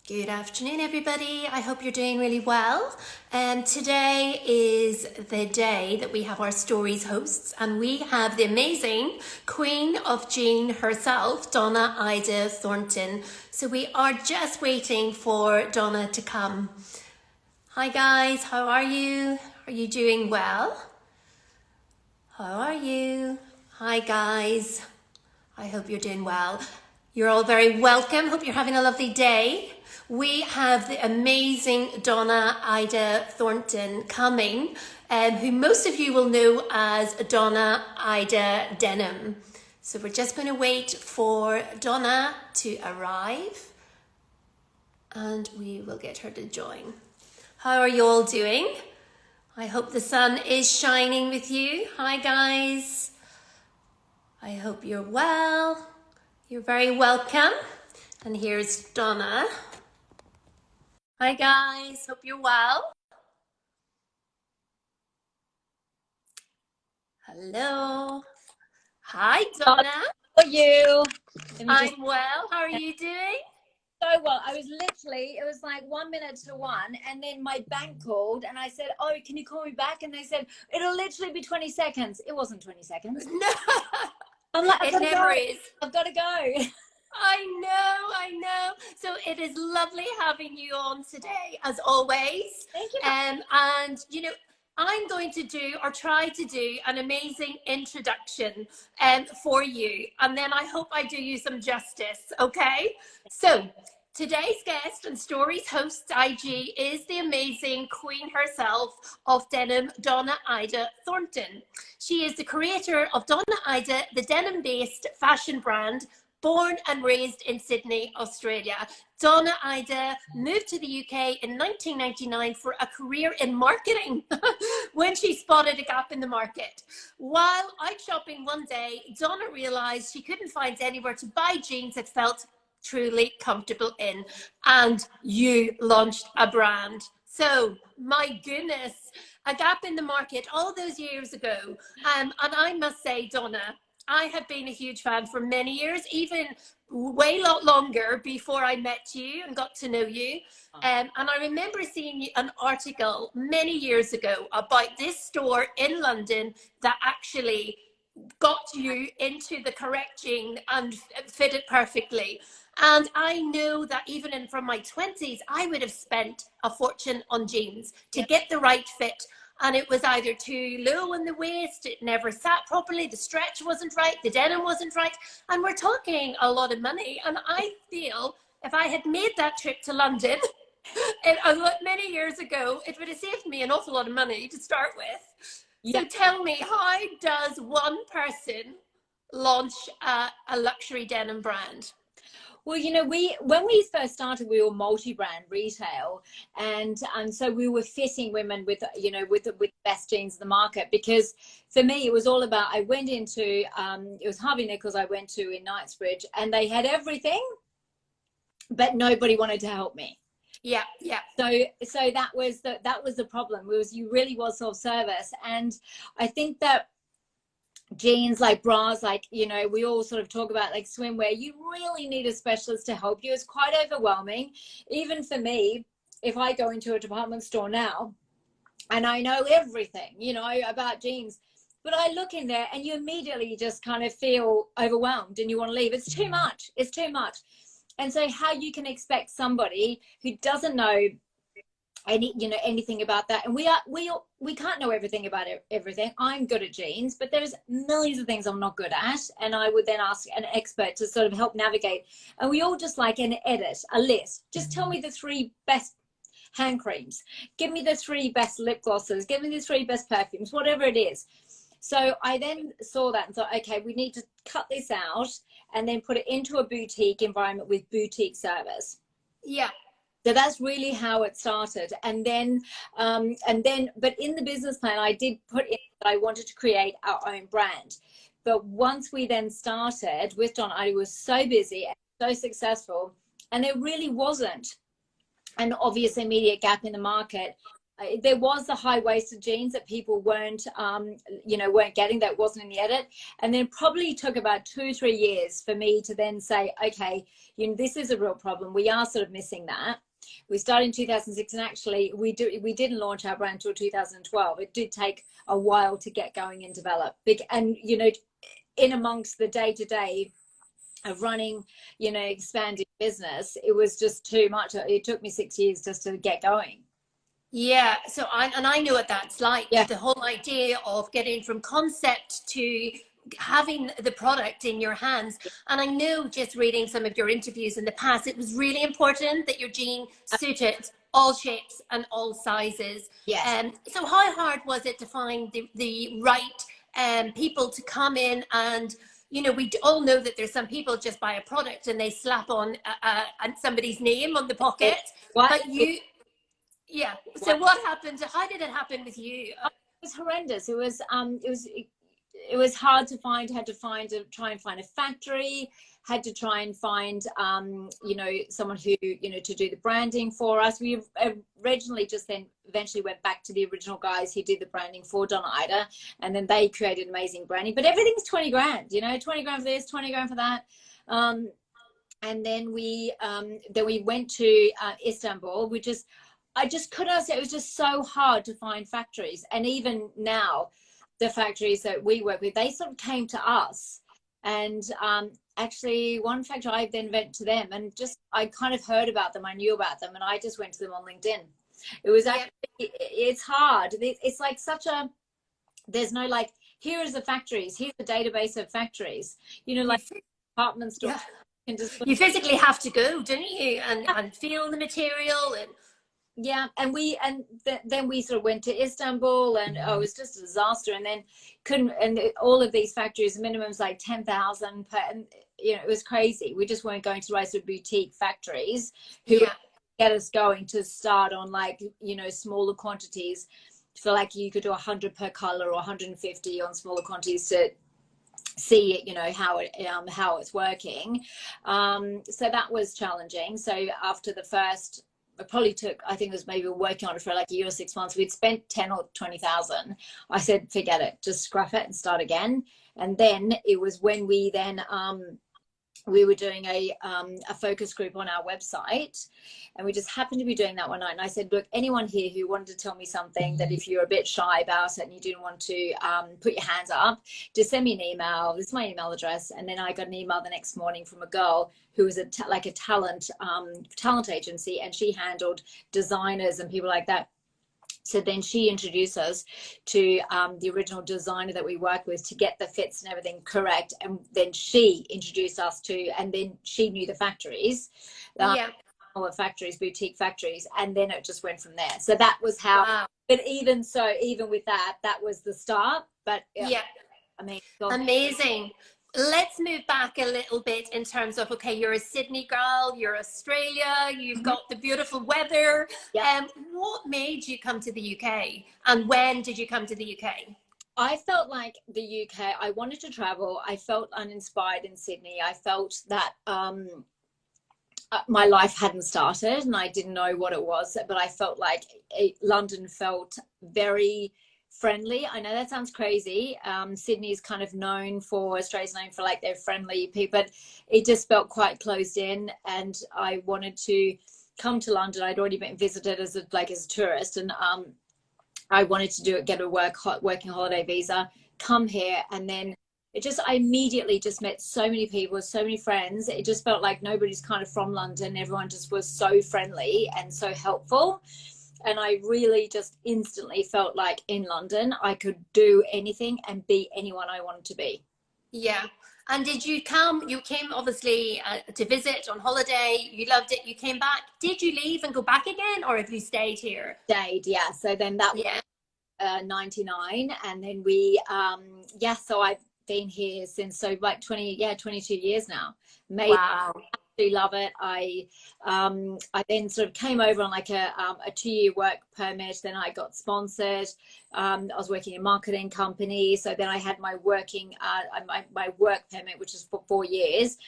Good afternoon, everybody. I hope you're doing really well. Today is the day that we have our stories hosts, and we have the amazing Queen of Jean herself, Donna Ida Thornton. So we are just waiting for Donna to come. Hi guys, how are you? Are you doing well? How are you? Hi guys. I hope you're doing well. You're all very welcome. Hope you're having a lovely day. We have the amazing Donna Ida Thornton coming, who most of you will know as Donna Ida Denim. So we're just going to wait for Donna to arrive and we will get her to join. How are you all doing? I hope the sun is shining with you. Hi guys. I hope you're well. You're very welcome. And here's Donna. Hi guys, hope you're well. Hello. Hi Donna. How are you? I'm well. How are you doing? So well. I was literally, it was like 1 minute to one, and then my bank called and I said, oh, can you call me back? And they said, it'll literally be 20 seconds. It wasn't 20 seconds. No. I'm like, it never is. I've got to go. I know. So it is lovely having you on today, as always. Thank you. And you know, I'm going to do or try to do an amazing introduction for you, and then I hope I do you some justice. Okay, so today's guest and stories host IG is the amazing queen herself of denim, Donna Ida Thornton. She is the creator of Donna Ida, the denim-based fashion brand born and raised in Sydney, Australia. Donna Ida moved to the UK in 1999 for a career in marketing when she spotted a gap in the market. While out shopping one day, Donna realized she couldn't find anywhere to buy jeans that felt truly comfortable in, and you launched a brand. So, my goodness, a gap in the market all those years ago. And I must say, Donna, I have been a huge fan for many years, even way lot longer before I met you and got to know you. And I remember seeing an article many years ago about this store in London that actually got you into the correct jean and fitted perfectly. And I know that even from my 20s, I would have spent a fortune on jeans to get the right fit. And it was either too low in the waist, it never sat properly, the stretch wasn't right, the denim wasn't right. And we're talking a lot of money. And I feel if I had made that trip to London many years ago, it would have saved me an awful lot of money to start with. Yeah. So tell me, how does one person launch a luxury denim brand? Well, you know, when we first started, we were multi-brand retail, and so we were fitting women with, you know, with the best jeans in the market. Because for me, it was all about, I went into it was Harvey Nichols I went to in Knightsbridge, and they had everything, but nobody wanted to help me. Yeah. So that was the problem. You really was self-service, and I think that jeans, like bras, like, you know, we all sort of talk about like swimwear, you really need a specialist to help you. It's quite overwhelming, even for me. If I go into a department store now and I know everything, you know, about jeans, but I look in there and you immediately just kind of feel overwhelmed and you want to leave. It's too much. And so how you can expect somebody who doesn't know anything about that, and we can't know everything about everything. I'm good at jeans, but there's millions of things I'm not good at, and I would then ask an expert to sort of help navigate. And we all just like an edit, a list. Just tell me the 3 best hand creams, give me the 3 best lip glosses, give me the 3 best perfumes, whatever it is. So I then saw that and thought, okay, we need to cut this out and then put it into a boutique environment with boutique service. Yeah. So that's really how it started. And then, but in the business plan, I did put in that I wanted to create our own brand. But once we then started with Donna, I was so busy and so successful, and there really wasn't an obvious immediate gap in the market. there was the high-waisted jeans that people weren't, you know, weren't getting, that wasn't in the edit. And then probably took about 2 or 3 years for me to then say, okay, you know, this is a real problem. We are sort of missing that. We started in 2006, and actually we didn't launch our brand until 2012. It did take a while to get going and develop. And, you know, in amongst the day-to-day of running, you know, expanding business, it was just too much. It took me 6 years just to get going. Yeah, so I know what that's like. Yeah. The whole idea of getting from concept to having the product in your hands. And I know, just reading some of your interviews in the past, it was really important that your jean suited all shapes and all sizes. Yes. So how hard was it to find the right people to come in? And you know, we all know that there's some people just buy a product and they slap on somebody's name on the pocket. But you, yeah. So what happened? How did it happen with you? It was horrendous. It was hard to find. Had to try and find a factory. Had to try and find, you know, someone who, you know, to do the branding for us. We originally just then eventually went back to the original guys who did the branding for Donna, and then they created amazing branding. But everything's 20 grand, you know, 20 grand for this, 20 grand for that. And then we went to Istanbul. I just couldn't say, it was just so hard to find factories. And even now, the factories that we work with, they sort of came to us. And actually, one factory, I then went to them, and just, I kind of heard about them, I knew about them, and I just went to them on LinkedIn. It was actually, it's hard. It's like there's no like, here is the factories, here's the database of factories, you know, like department stores. Yeah. You physically have to go, don't you, and feel the material. And yeah, and then we sort of went to Istanbul, and it was just a disaster. And then all of these factories, minimums like 10,000 per, and you know, it was crazy. We just weren't going to the right sort of boutique factories who get us going to start on, like, you know, smaller quantities. For like, you could do 100 per color or 150 on smaller quantities to see, you know, how it's working. So that was challenging. So after the first, it probably took, I think it was maybe working on it for like a year or 6 months. We'd spent 10 or 20,000. I said, forget it, just scrap it and start again. And then it was when we then, we were doing a focus group on our website, and we just happened to be doing that one night. And I said, look, anyone here who wanted to tell me something that if you're a bit shy about it and you didn't want to put your hands up, just send me an email. This is my email address. And then I got an email the next morning from a girl who was a talent agency, and she handled designers and people like that. So then she introduced us to the original designer that we worked with to get the fits and everything correct. And then she introduced us to, and then she knew the factories, all the factories, boutique factories. And then it just went from there. So that was how, but even so, even with that, that was the start. But I mean, amazing. Let's move back a little bit in terms of, okay, you're a Sydney girl, you're Australia, you've got the beautiful weather. What made you come to the UK, and when did you come to the UK? I felt like the UK, I wanted to travel. I felt uninspired in Sydney. I felt that my life hadn't started, and I didn't know what it was, but I felt like London felt very friendly. I know that sounds crazy. Sydney is kind of known for, Australia's known for like their friendly people, but it just felt quite closed in. And I wanted to come to London. I'd already been visited as a tourist, and I wanted to get a working holiday visa, come here, and then I immediately just met so many people, so many friends. It just felt like nobody's kind of from London. Everyone just was so friendly and so helpful. And I really just instantly felt like in London, I could do anything and be anyone I wanted to be. Yeah. And did you came obviously to visit on holiday, you loved it, you came back. Did you leave and go back again, or have you stayed here? Stayed, yeah. So then that was 99. And then we, so I've been here since, so like 22 years now. Wow. absolutely love it. I then sort of came over on like a 2-year work permit. Then I got sponsored. I was working in a marketing company. So then I had my working, my work permit, which is for 4 years.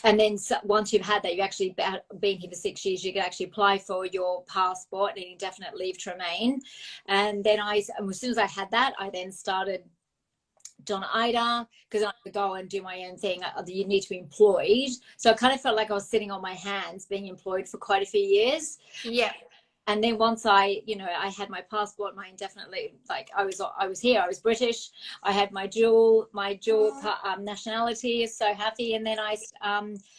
And then once you've had that, you've actually been here for 6 years, you can actually apply for your passport and indefinite leave to remain. And then as soon as I had that, I then started Donna, because I could go and do my own thing. You need to be employed. So I kind of felt like I was sitting on my hands being employed for quite a few years. Yeah. And then once I had my passport, my indefinite leave, like I was here, I was British, I had my dual nationality, so happy. And then I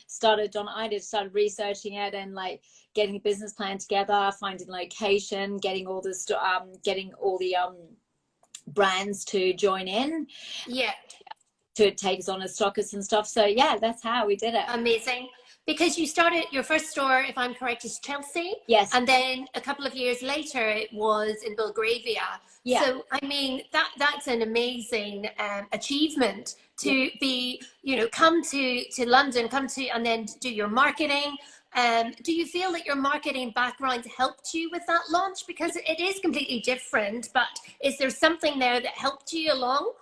started Donna, started researching it and like getting a business plan together, finding location, getting all the brands to join in. Yeah. To take us on as stockists and stuff. So yeah, that's how we did it. Amazing. Because you started your first store, if I'm correct, is Chelsea. Yes. And then a couple of years later, it was in Belgravia. Yeah. So, I mean, that's an amazing achievement to be, come to London, and then do your marketing. Do you feel that your marketing background helped you with that launch? Because it is completely different, but is there something there that helped you along?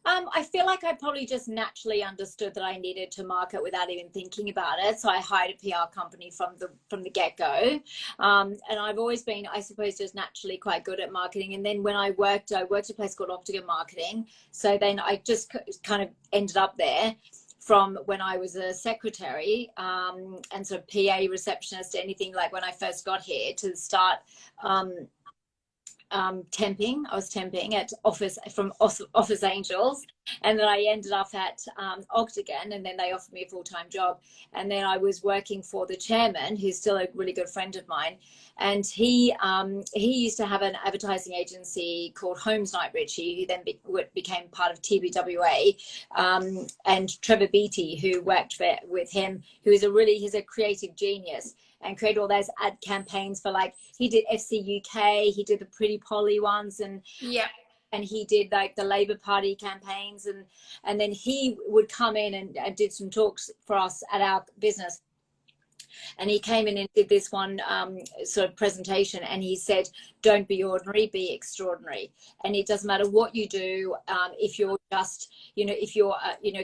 I feel like I probably just naturally understood that I needed to market without even thinking about it. So I hired a PR company from the get-go. And I've always been, I suppose, just naturally quite good at marketing. And then when I worked at a place called Octagon Marketing. So then I just kind of ended up there from when I was a secretary and sort of PA receptionist, anything like when I first got here to start temping. I was temping at Office Angels, and then I ended up at Octagon, and then they offered me a full-time job. And then I was working for the chairman, who's still a really good friend of mine, and he used to have an advertising agency called Homes Night Ritchie, who then became part of TBWA, and Trevor Beatty, who worked with him, he's a creative genius, and created all those ad campaigns for, like, he did FC UK, he did the Pretty Polly ones, and yeah, and he did like the Labour Party campaigns, and then he would come in and did some talks for us at our business. And he came in and did this one sort of presentation, and he said, don't be ordinary, be extraordinary. And it doesn't matter what you do, if you're just, if you're,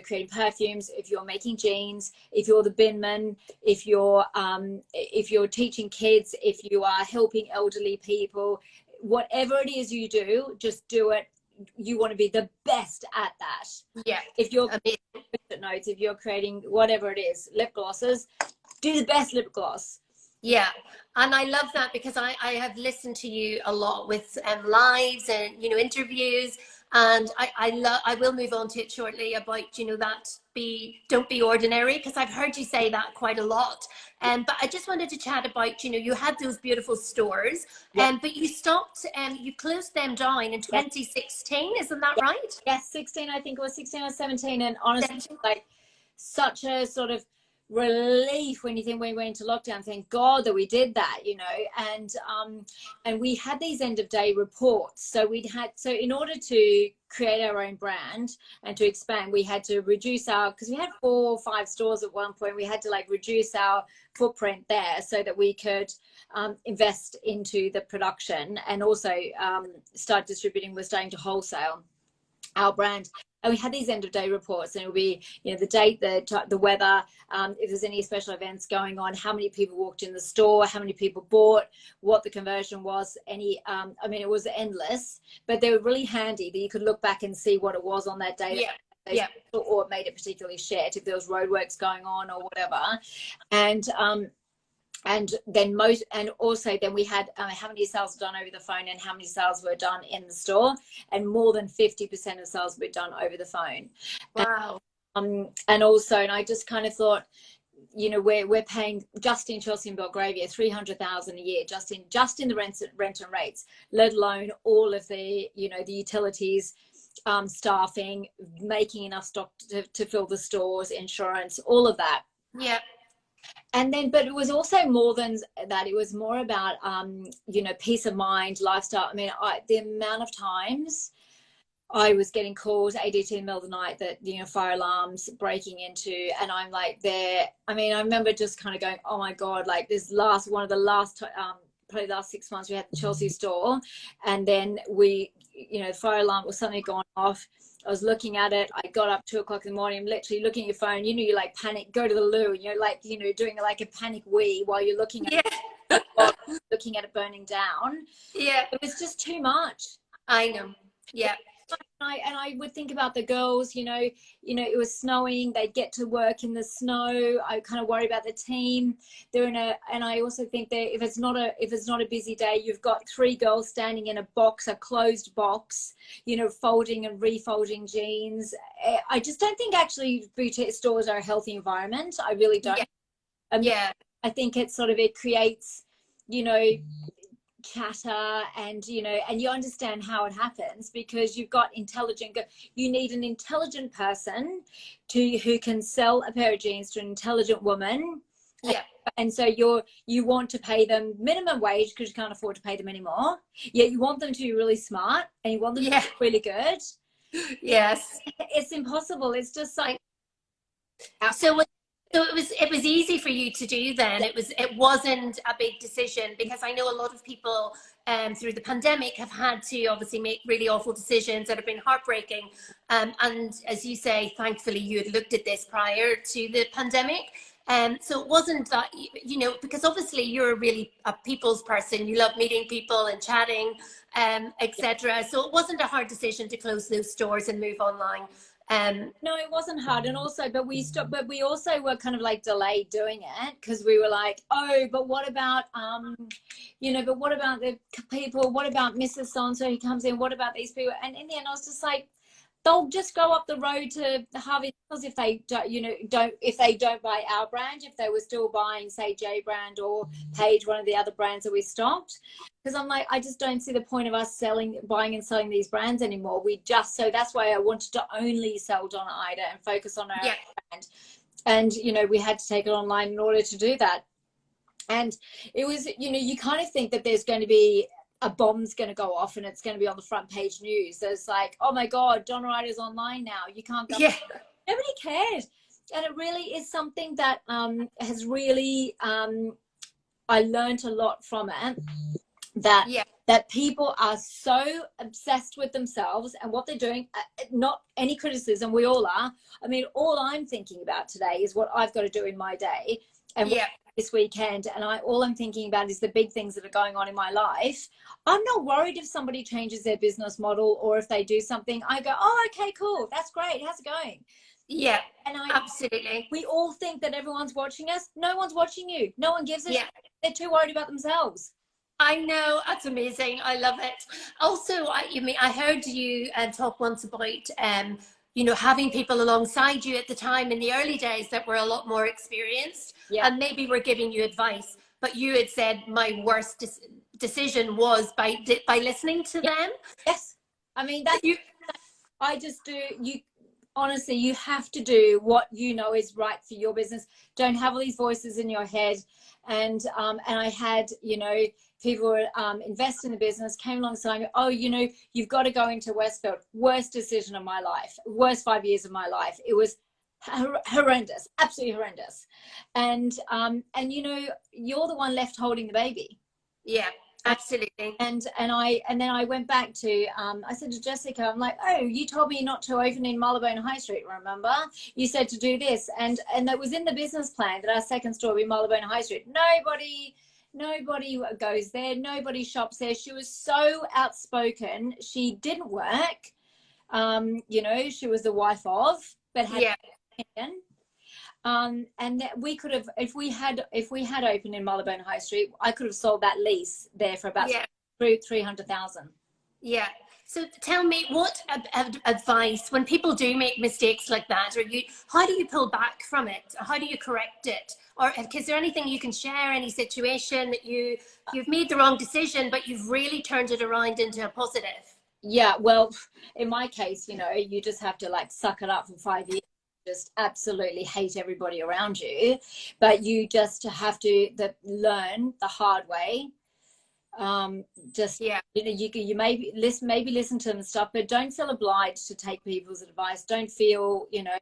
creating perfumes, if you're making jeans, if you're the binman, if you're teaching kids, if you are helping elderly people, whatever it is you do, just do it. You want to be the best at that. Yeah. If you're notes, if you're creating whatever it is, lip glosses, do the best lip gloss. Yeah, and I love that, because I have listened to you a lot with lives and interviews, and I will move on to it shortly about don't be ordinary, because I've heard you say that quite a lot. But I just wanted to chat about you had those beautiful stores, but you stopped and you closed them down in 2016, isn't that right? Yes, 16, I think it was 16 or 17, and honestly, like, such a sort of relief when we went into lockdown. Thank God that we did that, and we had these end of day reports. So in order to create our own brand and to expand, we had to reduce because we had 4 or 5 stores at one point, we had to reduce our footprint there so that we could invest into the production, and also start distributing. We're starting to wholesale our brand. And we had these end of day reports, and it would be, the date, the weather, if there's any special events going on, how many people walked in the store, how many people bought, what the conversion was, it was endless, but they were really handy that you could look back and see what it was on that day. Yeah. Or it made it particularly shit if there was roadworks going on or whatever. And then we had how many sales were done over the phone and how many sales were done in the store, and more than 50% of sales were done over the phone. Wow. And I just kind of thought, we're paying just in Chelsea and Belgravia $300,000 a year just in the rent and rates, let alone all of the the utilities, staffing, making enough stock to fill the stores, insurance, all of that. Yeah. And then, but it was also more than that. It was more about, peace of mind, lifestyle. The amount of times I was getting calls ADT in the middle of the night that, you know, fire alarms breaking into, and I'm like there. I mean, I remember just kind of going, oh my God, like this one of the last, probably the last 6 months we had the Chelsea store, and then we, you know, the fire alarm was suddenly gone off. I was looking at it. I got up 2 o'clock in the morning, literally looking at your phone. You know, you like panic, go to the loo, and you're like, you know, doing like a panic wee while you're looking at it, looking at it burning down. Yeah. It was just too much. I know. Yeah. And I would think about the girls, you know, it was snowing, they'd get to work in the snow. I kind of worry about the team. And I also think that if it's not a busy day, you've got 3 girls standing in a box, a closed box, you know, folding and refolding jeans. I just don't think actually boutique stores are a healthy environment. I really don't. Yeah. I think it creates, you know, chatter, and you know, and you understand how it happens because you've got you need an intelligent person who can sell a pair of jeans to an intelligent woman. And so you want to pay them minimum wage because you can't afford to pay them anymore, yet you want them to be really smart and you want them to be really good. Yes. It's impossible. It's just like So it was easy for you to do then. It wasn't a big decision, because I know a lot of people through the pandemic have had to obviously make really awful decisions that have been heartbreaking. And as you say, thankfully you had looked at this prior to the pandemic. So it wasn't that, you know, because obviously you're really a people's person. You love meeting people and chatting, etc. So it wasn't a hard decision to close those stores and move online. No, it wasn't hard. And also, but we also were kind of like delayed doing it because we were like, oh, but what about, you know, but what about the people? What about Mrs. So-and-so who comes in? What about these people? And in the end, I was just like, they'll just go up the road to Harvey Nichols if they don't, you know, if they don't buy our brand, if they were still buying, say, J brand or Page, one of the other brands that we stopped. Because I'm like, I just don't see the point of us buying and selling these brands anymore. So that's why I wanted to only sell Donna Ida and focus on our brand. And, you know, we had to take it online in order to do that. And it was, you know, you kind of think that there's going to be a bomb's going to go off and it's going to be on the front page news. There's like, oh my God, Donna Ida's online now. You can't go. Nobody cares. And it really is something that has really, I learned a lot from it. That people are so obsessed with themselves and what they're doing. Not any criticism, we all are. I mean, all I'm thinking about today is what I've got to do in my day and this weekend. And all I'm thinking about is the big things that are going on in my life. I'm not worried if somebody changes their business model or if they do something. I go, oh, okay, cool. That's great. How's it going? Yeah, and absolutely. We all think that everyone's watching us. No one's watching you. No one gives a shit. They're too worried about themselves. I know, that's amazing. I love it. Also, I heard you talk once about, you know, having people alongside you at the time in the early days that were a lot more experienced and maybe were giving you advice. But you had said my worst decision was by listening to them. Yes, I mean honestly, you have to do what you know is right for your business. Don't have all these voices in your head. And I had, you know, people were invest in the business, came alongside me. Oh, you know, you've got to go into Westfield. Worst decision of my life. Worst 5 years of my life. It was horrendous, absolutely horrendous. And you know, you're the one left holding the baby. Yeah. Absolutely. And then I went back to, I said to Jessica, I'm like, oh, you told me not to open in Marylebone High Street, remember? You said to do this. And that was in the business plan that our second store would be Marylebone High Street. Nobody goes there. Nobody shops there. She was so outspoken. She didn't work. You know, she was the wife of, but had an opinion. And that we could have, if we had opened in Marylebone High Street, I could have sold that lease there for about $300,000. Yeah. So tell me, what advice, when people do make mistakes like that, how do you pull back from it? How do you correct it? Or is there anything you can share, any situation that you've made the wrong decision, but you've really turned it around into a positive? Yeah, well, in my case, you know, you just have to like suck it up for 5 years. Just absolutely hate everybody around you, but you just have to learn the hard way. Just, Yeah. you know, you maybe listen to them and stuff, but don't feel obliged to take people's advice. Don't feel, you know,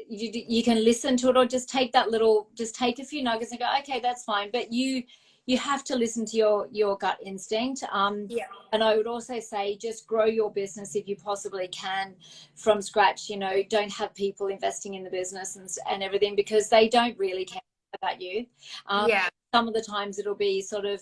you can listen to it, or just take a few nuggets and go, okay, that's fine. But you have to listen to your gut instinct. Yeah. And I would also say, just grow your business if you possibly can from scratch. You know, don't have people investing in the business and everything, because they don't really care about you. Yeah. Some of the times it'll be sort of,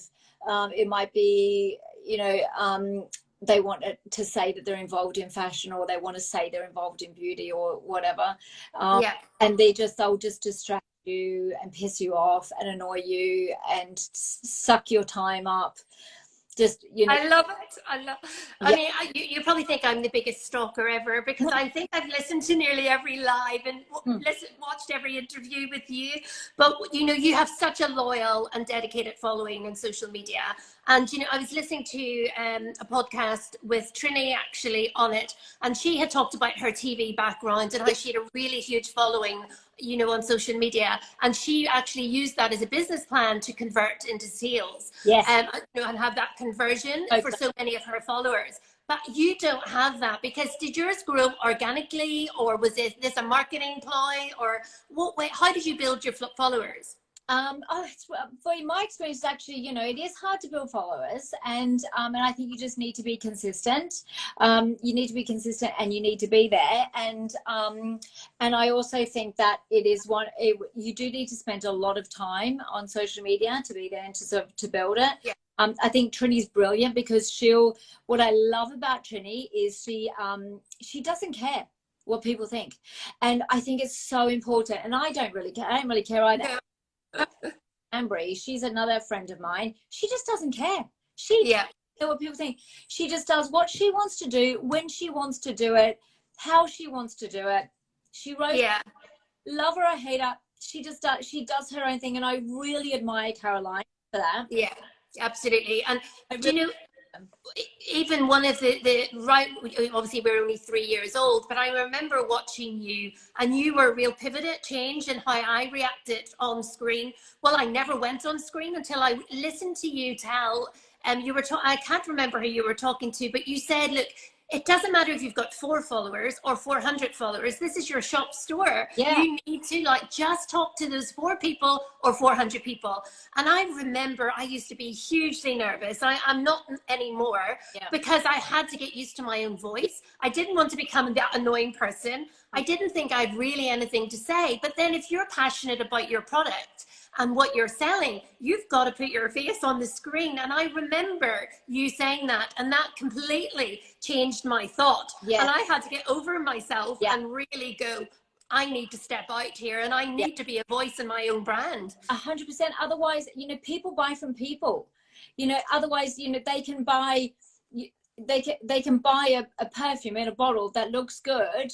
it might be, you know, they want to say that they're involved in fashion, or they want to say they're involved in beauty or whatever. Yeah. And they'll just distract you and piss you off and annoy you and suck your time up. Just, you know. I love it. I Yeah. mean, you probably think I'm the biggest stalker ever, because I think I've listened to nearly every live and watched every interview with you. But, you know, you have such a loyal and dedicated following on social media. And, you know, I was listening to a podcast with Trini actually on it, and she had talked about her TV background and how she had a really huge following, you know, on social media. And she actually used that as a business plan to convert into sales. Yes. You know, and have that conversion Okay. for so many of her followers. But you don't have that, because did yours grow organically, or was this a marketing ploy, or what way? How did you build your followers? For my experience, actually, you know, it is hard to build followers, and I think you just need to be consistent. You need to be consistent, and you need to be there. And I also think that you do need to spend a lot of time on social media to be there and to build it. Yeah. I think Trini's brilliant, because what I love about Trini is she doesn't care what people think, and I think it's so important. And I don't really care either. No. Ambry, she's another friend of mine. She just doesn't care. Yeah. Doesn't care what people think. She just does what she wants to do, when she wants to do it, how she wants to do it. She wrote, Yeah. love her or hate her, she does her own thing, and I really admire Caroline for that. Yeah, absolutely. And do you know, even one of the right, obviously we're only 3 years old, but I remember watching you, and you were a real pivot at change in how I reacted on screen. Well, I never went on screen until I listened to you tell, you were I can't remember who you were talking to, but you said, look, it doesn't matter if you've got 4 followers or 400 followers. This is your shop store. Yeah. You need to just talk to those 4 people or 400 people. And I remember I used to be hugely nervous. I'm not anymore, because I had to get used to my own voice. I didn't want to become that annoying person. I didn't think I'd really anything to say. But then if you're passionate about your product and what you're selling, you've got to put your face on the screen. And I remember you saying that, and that completely changed my thought. Yeah. And I had to get over myself and really go, I need to step out here, and I need to be a voice in my own brand. 100%. Otherwise, you know, people buy from people. You know, otherwise, you know, they can buy a perfume in a bottle that looks good,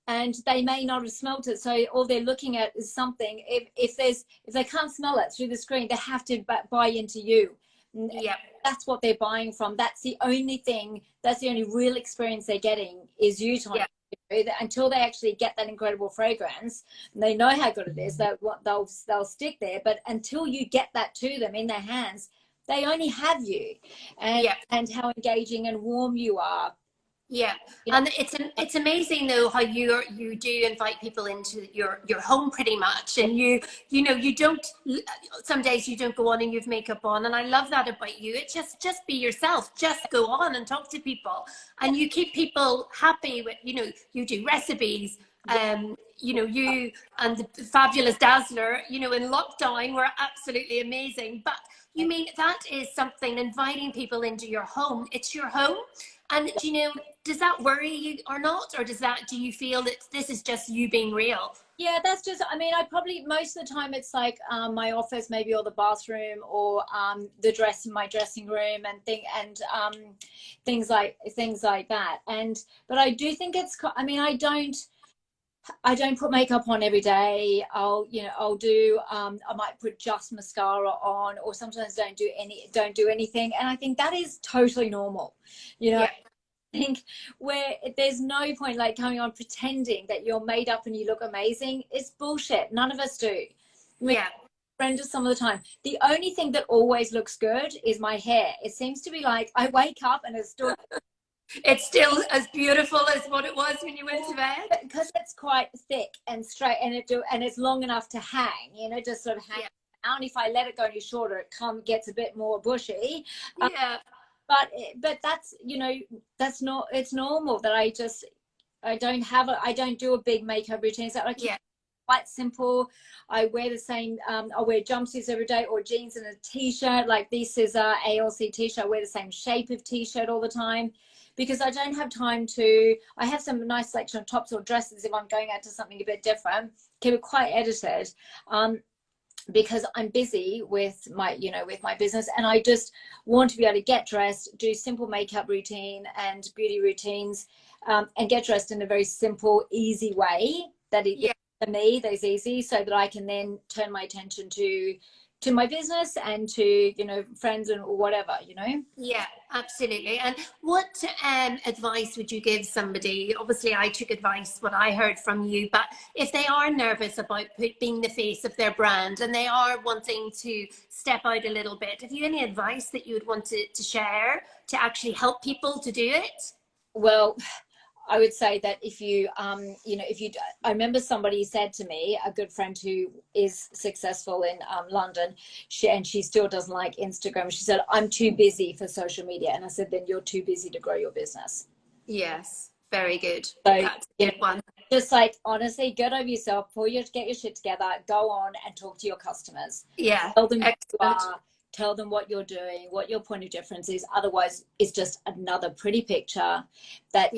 and they may not have smelt it. So all they're looking at is something. If they can't smell it through the screen, they have to buy into you. Yeah. That's what they're buying from. That's the only thing. That's the only real experience they're getting is you, Tony. Until they actually get that incredible fragrance, and they know how good it is, they'll stick there. But until you get that to them in their hands, they only have you, and how engaging and warm you are. Yeah, and it's amazing though how you do invite people into your home pretty much, and you know you don't, some days you don't go on and you've makeup on, and I love that about you. It's just be yourself, just go on and talk to people, and you keep people happy with, you know, you do recipes. You know, you and the fabulous Dazzler, you know, in lockdown were absolutely amazing. But you mean that is something, inviting people into your home. It's your home. And you know, does that worry you or not? Or do you feel that this is just you being real? Yeah, that's just, I mean, I probably, most of the time it's like my office maybe, or the bathroom, or my dressing room, and things like that. But I do think I mean, I don't put makeup on every day. I might put just mascara on, or sometimes don't do anything. And I think that is totally normal. You know, I think where there's no point like coming on pretending that you're made up and you look amazing. It's bullshit. None of us do. horrendous some of the time. The only thing that always looks good is my hair. It seems to be like I wake up and it's still as beautiful as what it was when you went to bed. because it's quite thick and straight, and it's long enough to hang, you know, just sort of hang down. If I let it go any shorter, it gets a bit more bushy. Yeah. But that's, you know, that's not, it's normal that I don't do a big makeup routine. So I keep it quite simple. I wear the same, I wear jumpsuits every day, or jeans and a t-shirt. Like this is a ALC t-shirt. I wear the same shape of t-shirt all the time, because I don't have time to, I have some nice selection of tops or dresses if I'm going out to something a bit different. Keep it quite edited. Because I'm busy with my, you know, with my business, and I just want to be able to get dressed, do simple makeup routine and beauty routines, and get dressed in a very simple, easy way that it, for me, that is easy, so that I can then turn my attention to my business and to, you know, friends and whatever, you know. Yeah, absolutely. And what advice would you give somebody? Obviously, I took advice, what I heard from you, but if they are nervous about being the face of their brand and they are wanting to step out a little bit, have you any advice that you would want to share to actually help people to do it? Well, I would say that if you, you know, I remember somebody said to me, a good friend who is successful in London, she still doesn't like Instagram. She said, I'm too busy for social media. And I said, then you're too busy to grow your business. Yes, very good. So, that's a good one. Just like, honestly, get over yourself, get your shit together, go on and talk to your customers. Yeah. Tell them who you are, tell them what you're doing, what your point of difference is. Otherwise, it's just another pretty picture that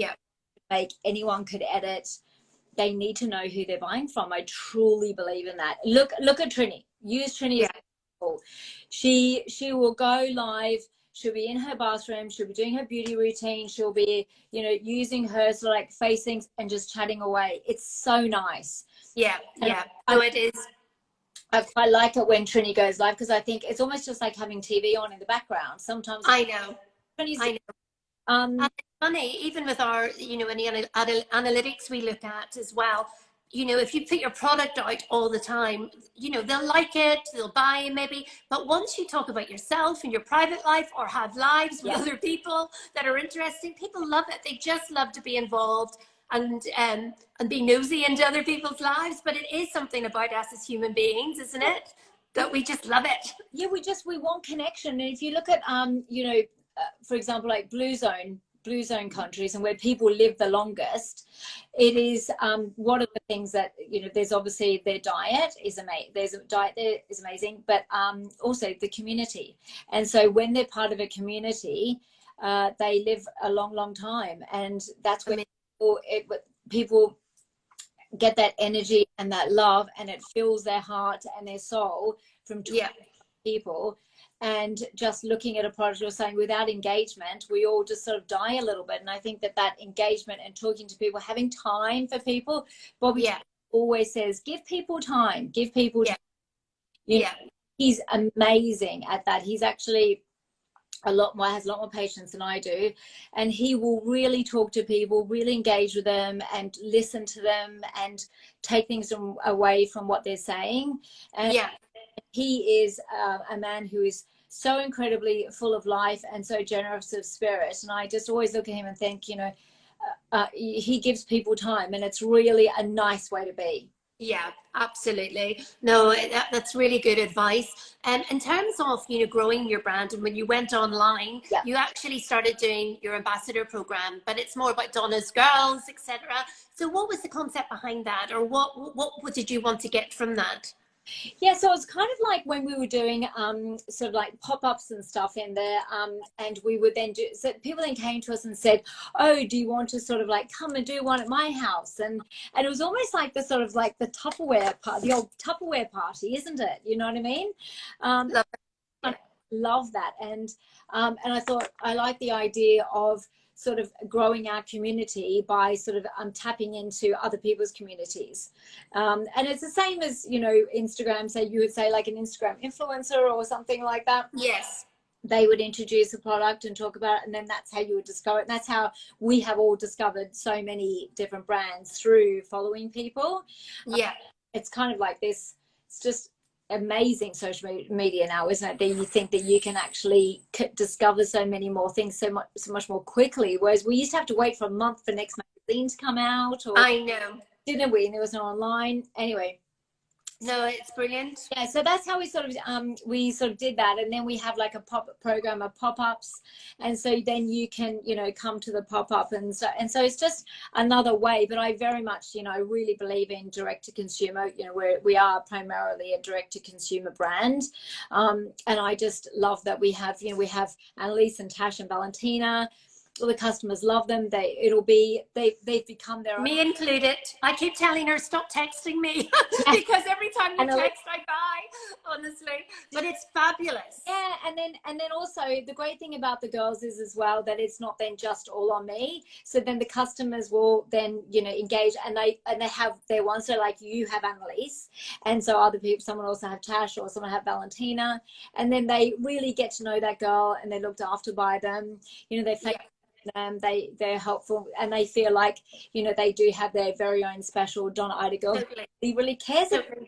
make anyone could edit. They need to know who they're buying from. I truly believe in that. Look at Trini. Use Trini as an example. She will go live. She'll be in her bathroom. She'll be doing her beauty routine. She'll be, you know, using her sort of like facings and just chatting away. It's so nice. Yeah, yeah. So it is. I quite like it when Trini goes live, because I think it's almost just like having TV on in the background. Sometimes I know. I know. And it's funny, even with our, you know, any analytics we look at as well, you know, if you put your product out all the time, you know, they'll like it, they'll buy maybe, but once you talk about yourself and your private life, or have lives with other people that are interesting, people love it. They just love to be involved and be nosy into other people's lives. But it is something about us as human beings, isn't it? That we just love it. Yeah, we want connection. And if you look at, you know, for example, like blue zone countries, and where people live the longest, it is one of the things that, you know, there's obviously their diet is amazing. There's a diet there is amazing, but also the community. And so when they're part of a community, they live a long time, and that's when people get that energy and that love, and it fills their heart and their soul from people. And just looking at a product, you're saying, without engagement, we all just sort of die a little bit. And I think that engagement and talking to people, having time for people, Bobby always says, give people time, give people time. You know, he's amazing at that. He's actually has a lot more patience than I do, and he will really talk to people, really engage with them and listen to them and take things away from what they're saying. And he is a man who is so incredibly full of life and so generous of spirit. And I just always look at him and think, you know, he gives people time, and it's really a nice way to be. Yeah, absolutely. No, that's really good advice. In terms of, you know, growing your brand, and when you went online, you actually started doing your ambassador program, but it's more about Donna's girls, etc. So what was the concept behind that, or what did you want to get from that? Yeah, so it's kind of like when we were doing sort of like pop-ups and stuff in there, and we would then do, so people then came to us and said, oh, do you want to sort of like come and do one at my house? And it was almost like the sort of like the Tupperware part, the old Tupperware party, isn't it? You know what I mean? Love that. And I thought I like the idea of sort of growing our community by sort of tapping into other people's communities. And it's the same as, you know, Instagram, say you would say like an Instagram influencer or something like that. Yes. They would introduce a product and talk about it, and then that's how you would discover it. And that's how we have all discovered so many different brands, through following people. Yeah. It's kind of like this, it's just amazing social media now, isn't it? That you think that you can actually discover so many more things so much more quickly. Whereas we used to have to wait for a month for next magazine to come out, or I know. didn't we? And there was no online. Anyway. No, it's brilliant. Yeah, so that's how we sort of did that, and then we have like a pop-up program of pop-ups, and so then you can, you know, come to the pop-up, and so it's just another way. But I very much, you know, I really believe in direct to consumer. You know, we are primarily a direct to consumer brand, and I just love that we have, you know, we have Annalise and Tash and Valentina. All the customers love them. They've become their own. Me included. I keep telling her, stop texting me because every time you text, I buy, honestly. But it's fabulous. Yeah, and then also the great thing about the girls is as well that it's not then just all on me. So then the customers will then, you know, engage, and they have their ones. So like you have Annalise, and so other people, someone also have Tash, or someone have Valentina, and then they really get to know that girl, and they're looked after by them. You know, they're helpful, and they feel like, you know, they do have their very own special Donna Ida girl. Totally. He really cares. Totally.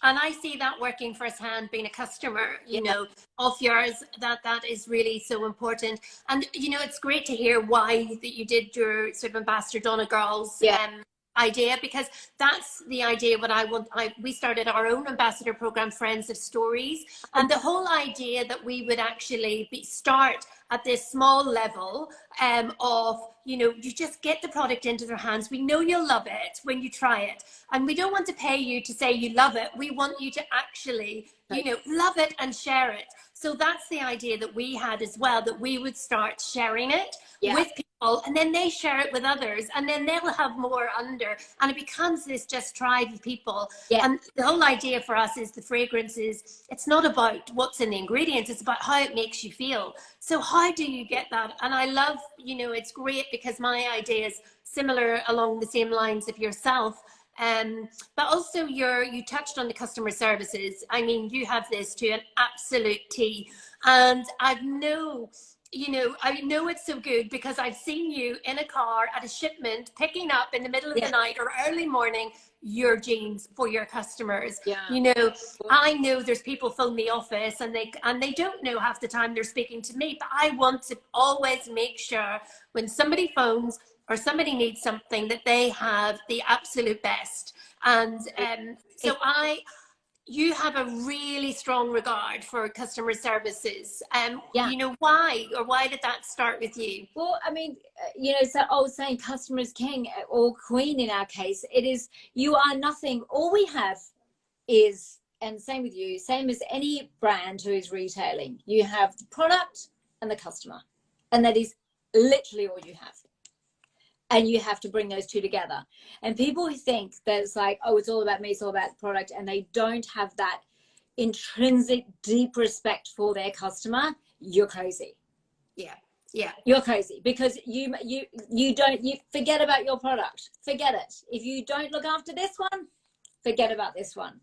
And I see that working firsthand, being a customer, you know, of yours, that is really so important. And, you know, it's great to hear why that you did your sort of Ambassador Donna Girls idea, because that's the idea. What we started our own ambassador program, Friends of Stories, and the whole idea that we would actually start at this small level of, you know, you just get the product into their hands. We know you'll love it when you try it, and we don't want to pay you to say you love it. We want you to actually, you know, love it and share it. So that's the idea that we had as well, that we would start sharing it with people, and then they share it with others, and then they'll have more under, and it becomes this just tribe of people. And the whole idea for us is the fragrances, it's not about what's in the ingredients, it's about how it makes you feel. So how do you get that? And I love, you know, it's great because my idea is similar along the same lines of yourself. But also you touched on the customer services. I mean, you have this to an absolute T, and I know it's so good because I've seen you in a car at a shipment picking up in the middle of the night or early morning your jeans for your customers. You know, I know there's people phone the office and they don't know half the time they're speaking to me, but I want to always make sure when somebody phones or somebody needs something that they have the absolute best. And so you have a really strong regard for customer services. You know, why did that start with you? Well, I mean, you know, so old saying, customer is king or queen in our case. It is, you are nothing. All we have is, and same with you, same as any brand who is retailing, you have the product and the customer, and that is literally all you have. And you have to bring those two together. And people who think that it's like, oh, it's all about me, it's all about the product, and they don't have that intrinsic, deep respect for their customer, you're crazy. Yeah, you're crazy, because you forget about your product. Forget it. If you don't look after this one, forget about this one.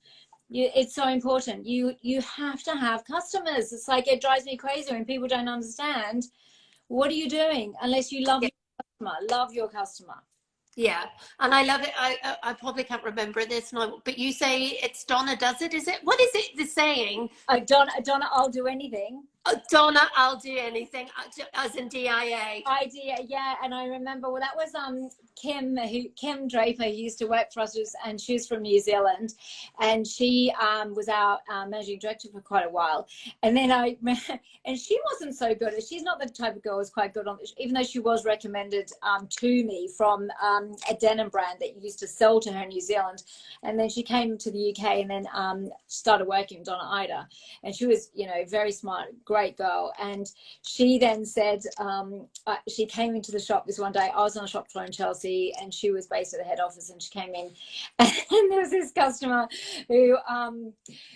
It's so important. You have to have customers. It's like, it drives me crazy when people don't understand. What are you doing unless you love love your customer? Yeah, and I love it. I probably can't remember this now, but you say it's Donna does it, is it? What is it, the saying? Donna, I'll do anything. Donna, I'll do anything, as in DIA. Yeah, and I remember, well, that was Kim Draper, who used to work for us, and she was from New Zealand, and she was our managing director for quite a while. And then and she wasn't so good. She's not the type of girl who's quite good on, even though she was recommended to me from a denim brand that used to sell to her in New Zealand. And then she came to the UK and then started working with Donna Ida, and she was, you know, very smart, great girl. And she then said, she came into the shop this one day. I was on a shop floor in Chelsea, and she was based at the head office, and she came in and there was this customer who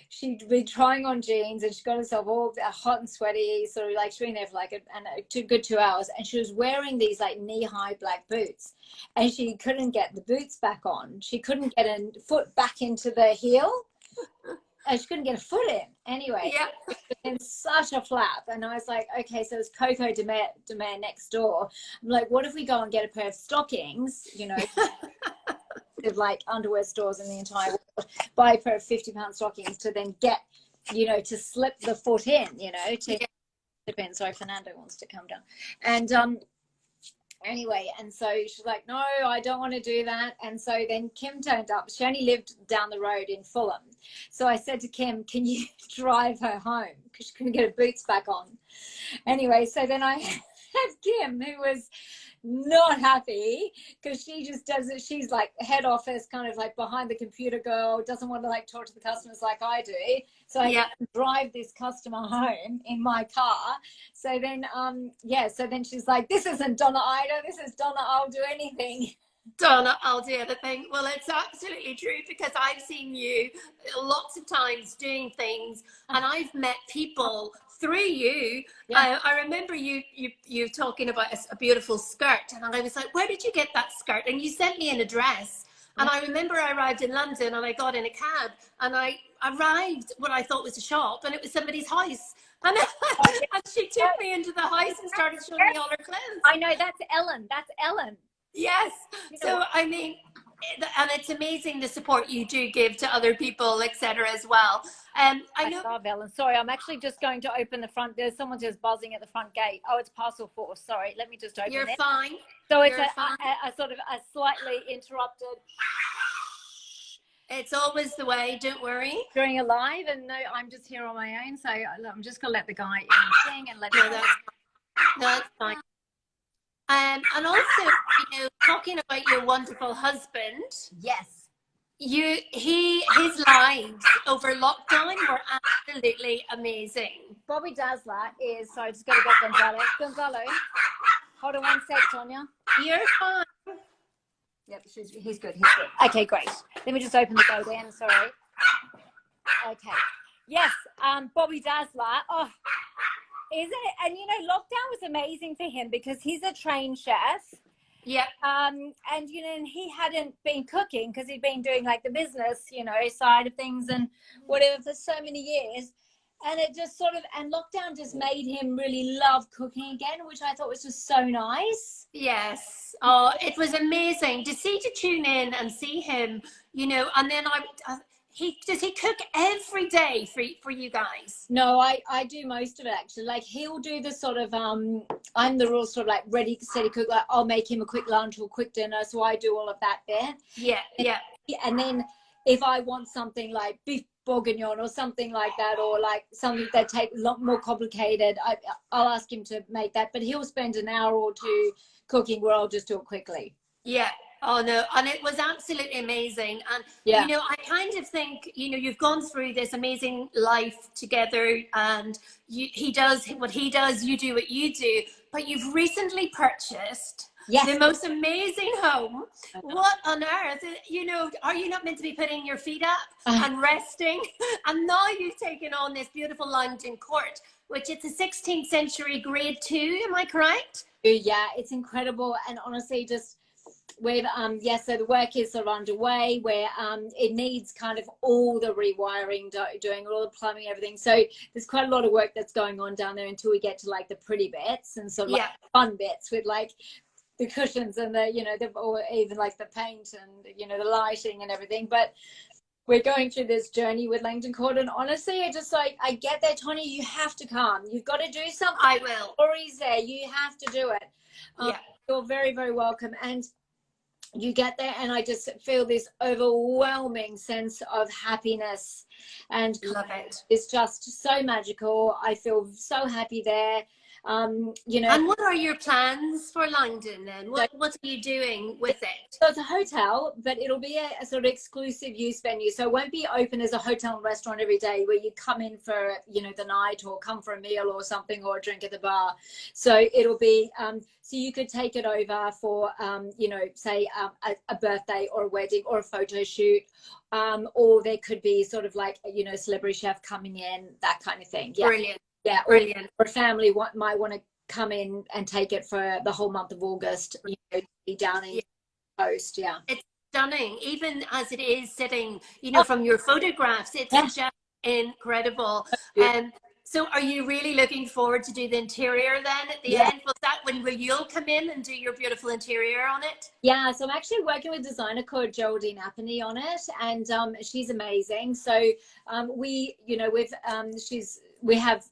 she'd been trying on jeans, and she got herself all hot and sweaty, sort of like she was there for like a good 2 hours, and she was wearing these like knee-high black boots, and she couldn't get the boots back on. She couldn't get a foot back into the heel. She couldn't get a foot in. Anyway, in such a flap. And I was like, okay, so it's Coco de Mer next door. I'm like, what if we go and get a pair of stockings, you know, like underwear stores in the entire world, buy a pair of £50 stockings to then get, you know, to slip the foot in, you know, to slip in. Sorry, Fernando wants to come down. And anyway, and so she's like, no, I don't want to do that. And so then Kim turned up. She only lived down the road in Fulham. So I said to Kim, can you drive her home? Because she couldn't get her boots back on. Anyway, so then I had Kim, who was not happy because she just does it. She's like head office, kind of like behind the computer girl, doesn't want to like talk to the customers like I do. So I drive this customer home in my car. So then so then she's like, this isn't Donna Ida, this is Donna I'll do anything. Donna, I'll do anything. Well, it's absolutely true, because I've seen you lots of times doing things, and I've met people through you. I remember you talking about a beautiful skirt, and I was like, where did you get that skirt? And you sent me an address. And I remember I arrived in London, and I got in a cab, and I arrived what I thought was a shop, and it was somebody's house. And, and she took me into the house and started showing me all her clothes. I know, that's Ellen. That's Ellen. Yes. So, I mean, and it's amazing the support you do give to other people, etc. as well. I know. I love Ellen. Sorry, I'm actually just going to open the front. There's someone just buzzing at the front gate. Oh, it's parcel force. Sorry, let me just open it. You're fine. So it's a sort of a slightly interrupted. It's always the way. Don't worry. During a live, and no, I'm just here on my own. So I'm just gonna let the guy in sing and let. No, that's fine. And also, you know, talking about your wonderful husband. Yes. His lives over lockdown were absolutely amazing. Bobby Dazzler is, sorry, just got to get Gonzalo. Gonzalo, hold on one sec, Tonya. You're fine. Yep, he's good. Okay, great. Let me just open the go then. Sorry. Okay. Yes, Bobby Dazzler. Oh, isn't it? And you know, lockdown was amazing for him because he's a trained chef. Yeah. And you know, and he hadn't been cooking because he'd been doing like the business, you know, side of things and whatever for so many years. And it just sort of, and lockdown just made him really love cooking again, which I thought was just so nice. Yes. Oh, it was amazing to tune in and see him, you know, and then does he cook every day for you guys? No, I do most of it actually. Like he'll do the sort of I'm the real sort of like ready steady cook. Like I'll make him a quick lunch or quick dinner, so I do all of that there. Yeah. And then if I want something like beef bourguignon or something like that, or like something that takes a lot more complicated, I'll ask him to make that. But he'll spend an hour or two cooking where I'll just do it quickly. Yeah. Oh no, and it was absolutely amazing. And you know, I kind of think, you know, you've gone through this amazing life together, and he does what he does, you do what you do, but you've recently purchased the most amazing home. What on earth? You know, are you not meant to be putting your feet up and resting? And now you've taken on this beautiful London court, which it's a 16th century grade 2, am I correct? Yeah, it's incredible. And honestly, just with so the work is sort of underway where it needs kind of all the rewiring, doing all the plumbing, everything. So there's quite a lot of work that's going on down there until we get to like the pretty bits and sort of like fun bits with like the cushions and the, you know, or even like the paint and, you know, the lighting and everything. But we're going through this journey with Langton Court, and honestly, I just like, I get there, Tony, you have to come. You've got to do something. I will. Stories there. You have to do it. You're very, very welcome. And you get there, and I just feel this overwhelming sense of happiness, and love it. It's just so magical. I feel so happy there. You know. And what are your plans for London then? What are you doing with it? So it's a hotel, but it'll be a sort of exclusive use venue. So it won't be open as a hotel and restaurant every day where you come in for, you know, the night or come for a meal or something or a drink at the bar. So it'll be, so you could take it over for, you know, say a birthday or a wedding or a photo shoot. Or there could be sort of like, you know, celebrity chef coming in, that kind of thing. Yeah. Brilliant. Yeah, brilliant. Or a family might want to come in and take it for the whole month of August, you know, be down in the coast. Yeah, it's stunning, even as it is sitting, you know, from your photographs. It's just incredible. So are you really looking forward to do the interior then at the end? Was that when will you'll come in and do your beautiful interior on it? Yeah, so I'm actually working with a designer called Geraldine Appany on it, and she's amazing. So we, you know, we have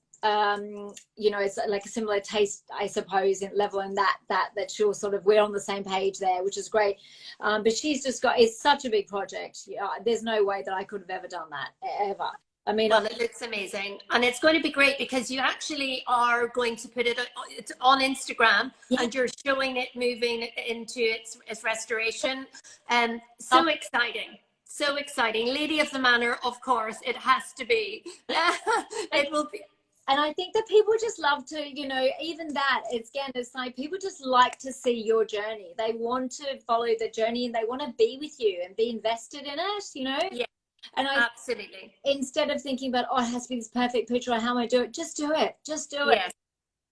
you know, it's like a similar taste, I suppose, in level, and that she'll sort of, we're on the same page there, which is great. But she's just got, it's such a big project. Yeah, there's no way that I could have ever done that ever. I mean, well, it looks amazing, and it's going to be great because you actually are going to put it on Instagram, and you're showing it moving into its restoration, and so exciting. So exciting. Lady of the Manor, of course, it has to be. It will be. And I think that people just love to, you know, even that, it's again, it's like people just like to see your journey. They want to follow the journey, and they want to be with you and be invested in it, you know? Yeah. And Absolutely. Instead of thinking about, oh, it has to be this perfect picture, or how am I do it? Just do it. Just do it. Yes.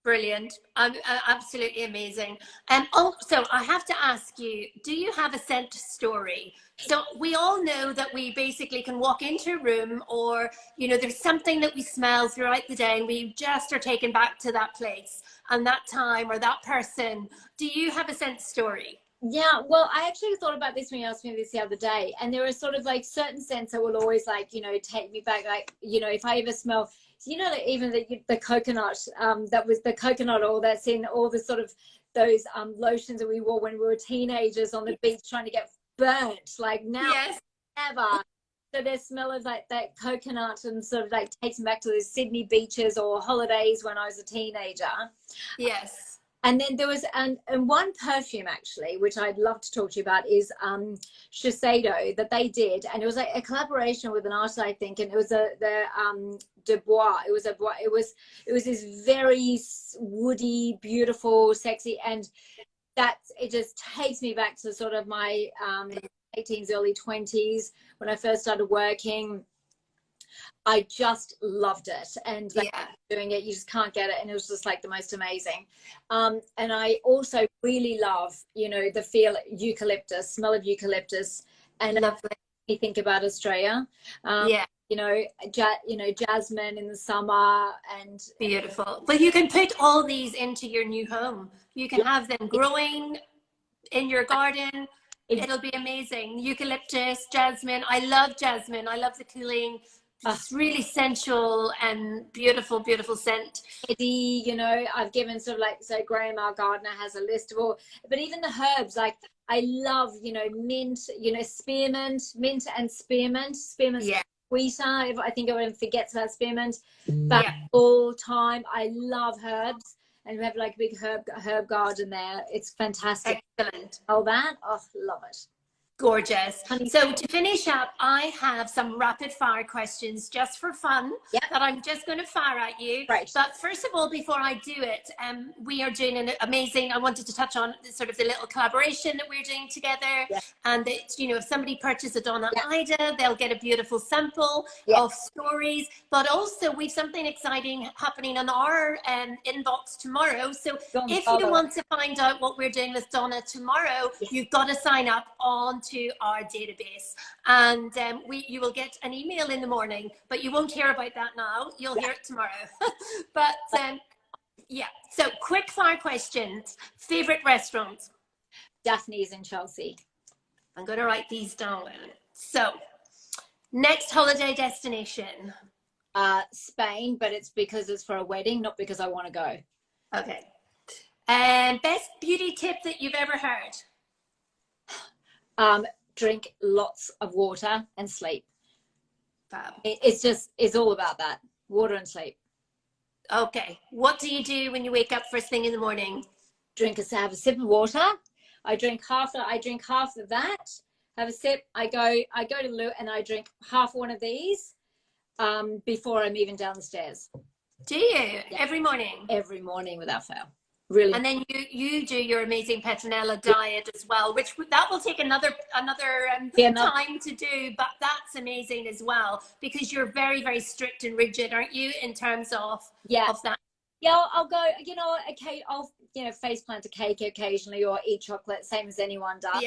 Brilliant. Absolutely amazing. And also, I have to ask you, do you have a scent story? So we all know that we basically can walk into a room, or, you know, there's something that we smell throughout the day, and we just are taken back to that place and that time or that person. Do you have a scent story? Yeah, well, I actually thought about this when you asked me this the other day, and there are sort of like certain scents that will always, like, you know, take me back. Like, you know, if I ever smell, you know, like even the coconut, that was the coconut oil that's in all the sort of those lotions that we wore when we were teenagers on the beach trying to get burnt. Like now, ever. So there's smell of like that coconut, and sort of like takes me back to the Sydney beaches or holidays when I was a teenager. Yes. And then there was and one perfume actually, which I'd love to talk to you about, is Shiseido, that they did, and it was like a collaboration with an artist, I think, and it was de Bois. It was this very woody, beautiful, sexy, and it just takes me back to sort of my 18s, early 20s when I first started working. I just loved it, and doing it, you just can't get it, and it was just like the most amazing. And I also really love, you know, the smell of eucalyptus, and you think about Australia. You know, jasmine in the summer, and beautiful. But you can put all these into your new home. You can have them growing in your garden. It'll be amazing. Eucalyptus, jasmine. I love jasmine. I love the cooling. It's really sensual and beautiful, beautiful scent. You know, I've given sort of like, so Graham, our gardener, has a list of all, but even the herbs, like I love, you know, mint, you know, mint and spearmint sweeter. I think everyone forgets about spearmint, but all time, I love herbs, and we have like a big herb garden there. It's fantastic. Excellent. All that, love it. Gorgeous. So to finish up, I have some rapid fire questions just for fun that I'm just going to fire at you. Right. But first of all, before I do it, we are doing an amazing, I wanted to touch on sort of the little collaboration that we're doing together. And it's, you know, if somebody purchases a Donna Ida, they'll get a beautiful sample of stories. But also we've something exciting happening on our inbox tomorrow. So if you want to find out what we're doing with Donna tomorrow, you've got to sign up on to our database, and you will get an email in the morning, but you won't hear about that now. You'll hear it tomorrow. But so quick fire questions. Favorite restaurant? Daphne's in Chelsea. I'm going to write these down. So next holiday destination? Spain, but it's because it's for a wedding, not because I want to go. Okay. And best beauty tip that you've ever heard? Drink lots of water and sleep. Fab. It's all about that, water and sleep. Okay. What do you do when you wake up first thing in the morning? Have a sip of water. I drink half of that. Have a sip. I go to the loo and I drink half one of these before I'm even down the stairs. Do you? Every morning? Every morning without fail. Really. And then you do your amazing Petronella diet as well, which that will take another time to do, but that's amazing as well, because you're very, very strict and rigid, aren't you, in terms of that? Yeah, I'll go, you know, okay, I'll, you know, face plant a cake occasionally or eat chocolate, same as anyone does.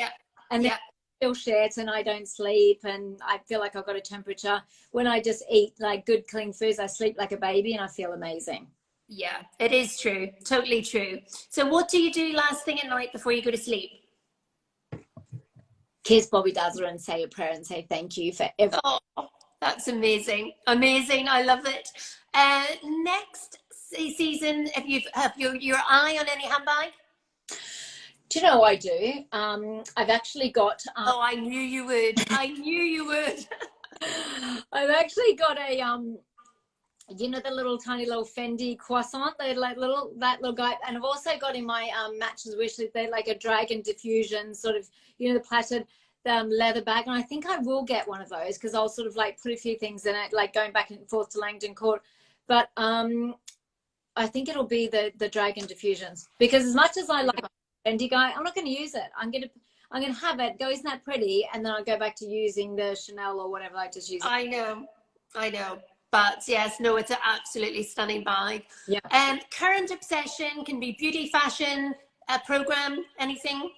feel shit and I don't sleep and I feel like I've got a temperature. When I just eat like good clean foods, I sleep like a baby and I feel amazing. Yeah, it is true. Totally true. So what do you do last thing at night before you go to sleep? Kiss Bobby Dazzler and say a prayer and say thank you for everything. Oh, that's amazing. Amazing. I love it. Next season, have your eye on any handbag? Do you know what I do? I've actually got. Oh, I knew you would. I knew you would. I've actually got a you know, the little tiny little Fendi croissant, they're like that little guy, and I've also got in my matches wish list, they're like a dragon diffusion sort of, you know, the plaited leather bag, and I think I will get one of those because I'll sort of like put a few things in it, like going back and forth to Langdon Court. But I think it'll be the dragon diffusions, because as much as I like Fendi guy, I'm not going to use it. I'm gonna have it go, isn't that pretty, and then I'll go back to using the Chanel or whatever. I just use it. I know. But yes, no, it's an absolutely stunning bag. Yeah. Current obsession can be beauty, fashion, program, anything.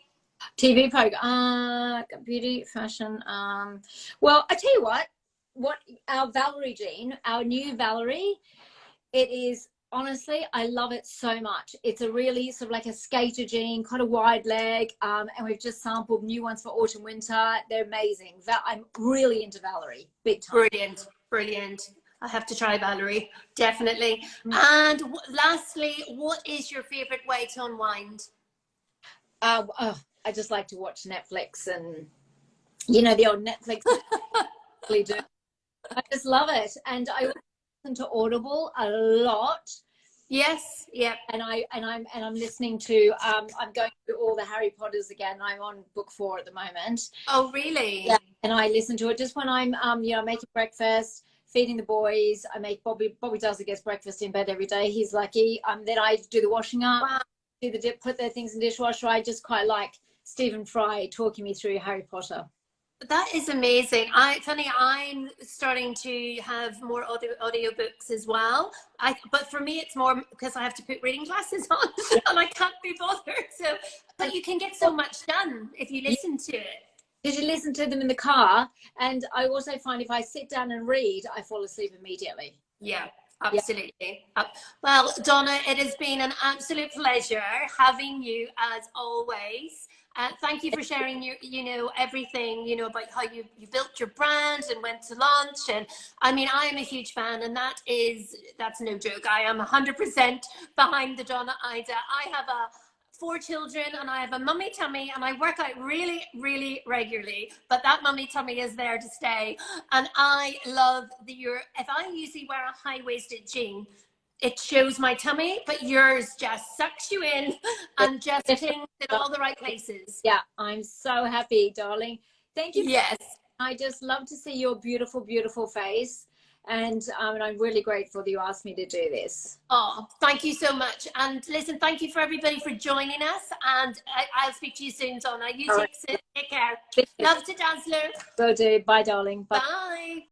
TV program, beauty, fashion. Well, I tell you what our Valerie jean, our new Valerie, it is, honestly, I love it so much. It's a really sort of like a skater jean, quite a wide leg, and we've just sampled new ones for autumn, winter. They're amazing. I'm really into Valerie, big time. Brilliant. I have to try Valerie, definitely. And lastly, what is your favorite way to unwind? I just like to watch Netflix, and you know, the old Netflix. Really do. I just love it, and I listen to Audible a lot. Yes, yeah. And I'm listening to I'm going through all the Harry Potters again. I'm on book 4 at the moment. Oh, really? Yeah. And I listen to it just when I'm you know, making breakfast, feeding the boys. I make Bobby Dazzler gets breakfast in bed every day. He's lucky. Then I do the washing up, wow. do the dip, put their things in the dishwasher. I just quite like Stephen Fry talking me through Harry Potter. That is amazing. I'm starting to have more audio books as well. But for me, it's more because I have to put reading glasses on and I can't be bothered. So, but you can get so much done if you listen to it. Did you listen to them in the car? And I also find if I sit down and read, I fall asleep immediately. Yeah, absolutely. Yeah. Well, Donna, it has been an absolute pleasure having you as always. Thank you for sharing your, you know, everything, you know, about how you built your brand and went to launch. And I mean, I am a huge fan, and that's no joke. I am 100% behind the Donna Ida. I have 4 children and I have a mummy tummy, and I work out really, really regularly, but that mummy tummy is there to stay. And I love if I usually wear a high-waisted jean, it shows my tummy, but yours just sucks you in and just tings in all the right places. Yeah, I'm so happy, darling. Thank you. Yes. I just love to see your beautiful, beautiful face. And I'm really grateful that you asked me to do this. Oh, thank you so much. And listen, thank you for everybody for joining us. And I'll speak to you soon, Donna. You take care. Love to Dazzler. Will do. Bye, darling. Bye.